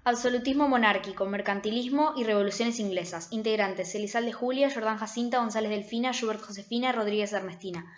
Absolutismo monárquico, mercantilismo y revoluciones inglesas. Integrantes: Elizalde Julia, Jordán Jacinta, González Delfina, Schubert Josefina, Rodríguez Ernestina.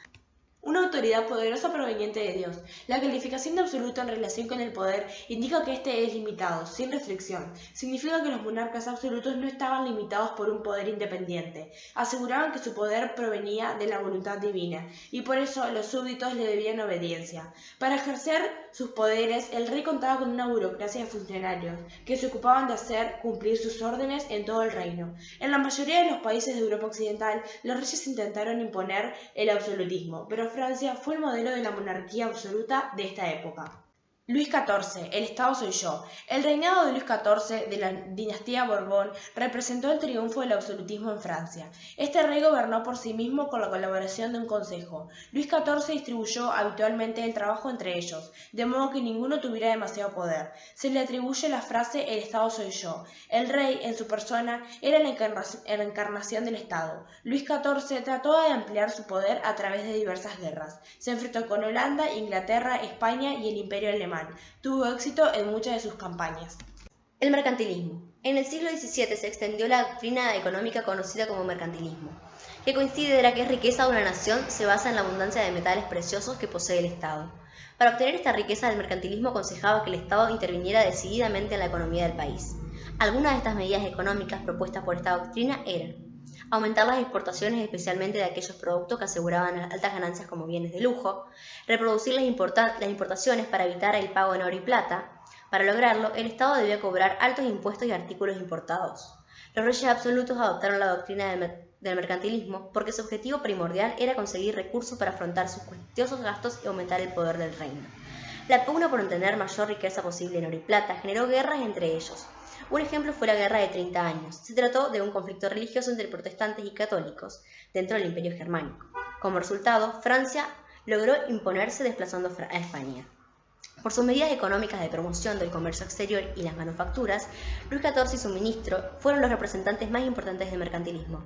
Una autoridad poderosa proveniente de Dios. La calificación de absoluto en relación con el poder indica que éste es limitado, sin restricción. Significa que los monarcas absolutos no estaban limitados por un poder independiente. Aseguraban que su poder provenía de la voluntad divina, y por eso los súbditos le debían obediencia. Para ejercer sus poderes, el rey contaba con una burocracia de funcionarios, que se ocupaban de hacer cumplir sus órdenes en todo el reino. En la mayoría de los países de Europa Occidental, los reyes intentaron imponer el absolutismo, pero Francia fue el modelo de la monarquía absoluta de esta época. Luis XIV, el Estado soy yo. El reinado de Luis XIV de la dinastía Borbón representó el triunfo del absolutismo en Francia. Este rey gobernó por sí mismo con la colaboración de un consejo. Luis XIV distribuyó habitualmente el trabajo entre ellos, de modo que ninguno tuviera demasiado poder. Se le atribuye la frase "el Estado soy yo". El rey, en su persona, era la encarnación del Estado. Luis XIV trató de ampliar su poder a través de diversas guerras. Se enfrentó con Holanda, Inglaterra, España y el Imperio Alemán. Tuvo éxito en muchas de sus campañas. El mercantilismo. En el siglo XVII se extendió la doctrina económica conocida como mercantilismo, que considera que riqueza de una nación se basa en la abundancia de metales preciosos que posee el Estado. Para obtener esta riqueza, el mercantilismo aconsejaba que el Estado interviniera decididamente en la economía del país. Algunas de estas medidas económicas propuestas por esta doctrina eran: aumentar las exportaciones, especialmente de aquellos productos que aseguraban altas ganancias como bienes de lujo; reproducir las importaciones para evitar el pago en oro y plata. Para lograrlo, el Estado debía cobrar altos impuestos y artículos importados. Los reyes absolutos adoptaron la doctrina del mercantilismo porque su objetivo primordial era conseguir recursos para afrontar sus cuantiosos gastos y aumentar el poder del reino. La pugna por obtener mayor riqueza posible en oro y plata generó guerras entre ellos. Un ejemplo fue la Guerra de 30 años. Se trató de un conflicto religioso entre protestantes y católicos dentro del Imperio Germánico. Como resultado, Francia logró imponerse desplazando a España. Por sus medidas económicas de promoción del comercio exterior y las manufacturas, Luis XIV y su ministro fueron los representantes más importantes del mercantilismo.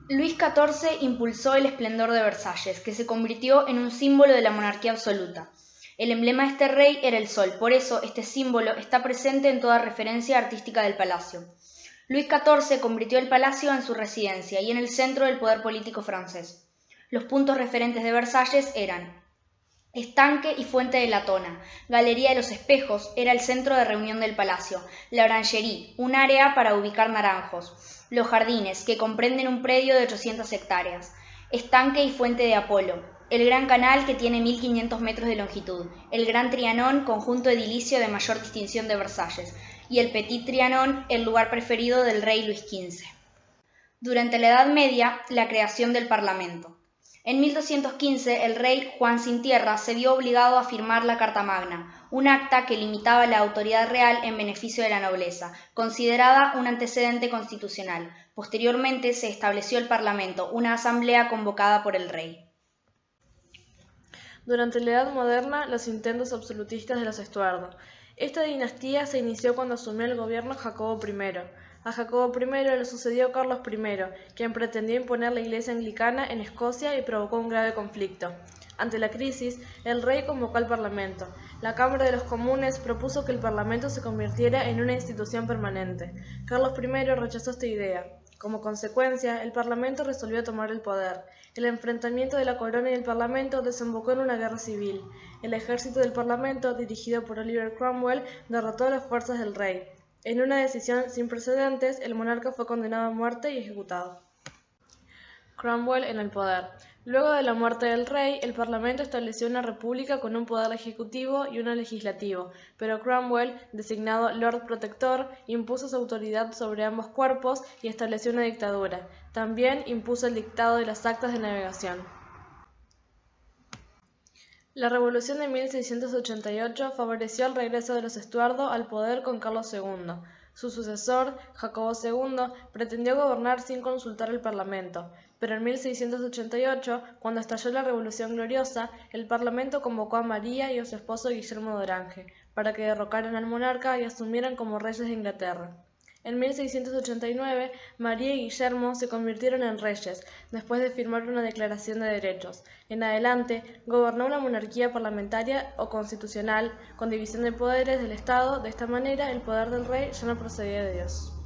Luis XIV impulsó el esplendor de Versalles, que se convirtió en un símbolo de la monarquía absoluta. El emblema de este rey era el sol, por eso este símbolo está presente en toda referencia artística del palacio. Luis XIV convirtió el palacio en su residencia y en el centro del poder político francés. Los puntos referentes de Versalles eran: estanque y fuente de Latona, galería de los espejos, era el centro de reunión del palacio; la orangerie, un área para ubicar naranjos; los jardines, que comprenden un predio de 800 hectáreas; estanque y fuente de Apolo; el Gran Canal, que tiene 1500 metros de longitud; el Gran Trianón, conjunto edilicio de mayor distinción de Versalles; y el Petit Trianon, el lugar preferido del rey Luis XV. Durante la Edad Media, la creación del Parlamento. En 1215, el rey Juan Sin Tierra se vio obligado a firmar la Carta Magna, un acta que limitaba la autoridad real en beneficio de la nobleza, considerada un antecedente constitucional. Posteriormente se estableció el Parlamento, una asamblea convocada por el rey. Durante la Edad Moderna, los intentos absolutistas de los Estuardo. Esta dinastía se inició cuando asumió el gobierno Jacobo I. A Jacobo I le sucedió Carlos I, quien pretendió imponer la Iglesia anglicana en Escocia y provocó un grave conflicto. Ante la crisis, el rey convocó al Parlamento. La Cámara de los Comunes propuso que el Parlamento se convirtiera en una institución permanente. Carlos I rechazó esta idea. Como consecuencia, el Parlamento resolvió tomar el poder. El enfrentamiento de la corona y el Parlamento desembocó en una guerra civil. El ejército del Parlamento, dirigido por Oliver Cromwell, derrotó a las fuerzas del rey. En una decisión sin precedentes, el monarca fue condenado a muerte y ejecutado. Cromwell en el poder. Luego de la muerte del rey, el Parlamento estableció una república con un poder ejecutivo y uno legislativo, pero Cromwell, designado Lord Protector, impuso su autoridad sobre ambos cuerpos y estableció una dictadura. También impuso el dictado de las actas de navegación. La Revolución de 1688 favoreció el regreso de los Estuardo al poder con Carlos II. Su sucesor, Jacobo II, pretendió gobernar sin consultar al Parlamento, pero en 1688, cuando estalló la Revolución Gloriosa, el Parlamento convocó a María y a su esposo Guillermo de Orange para que derrocaran al monarca y asumieran como reyes de Inglaterra. En 1689, María y Guillermo se convirtieron en reyes, después de firmar una declaración de derechos. En adelante, gobernó una monarquía parlamentaria o constitucional, con división de poderes del Estado. De esta manera, el poder del rey ya no procedía de Dios.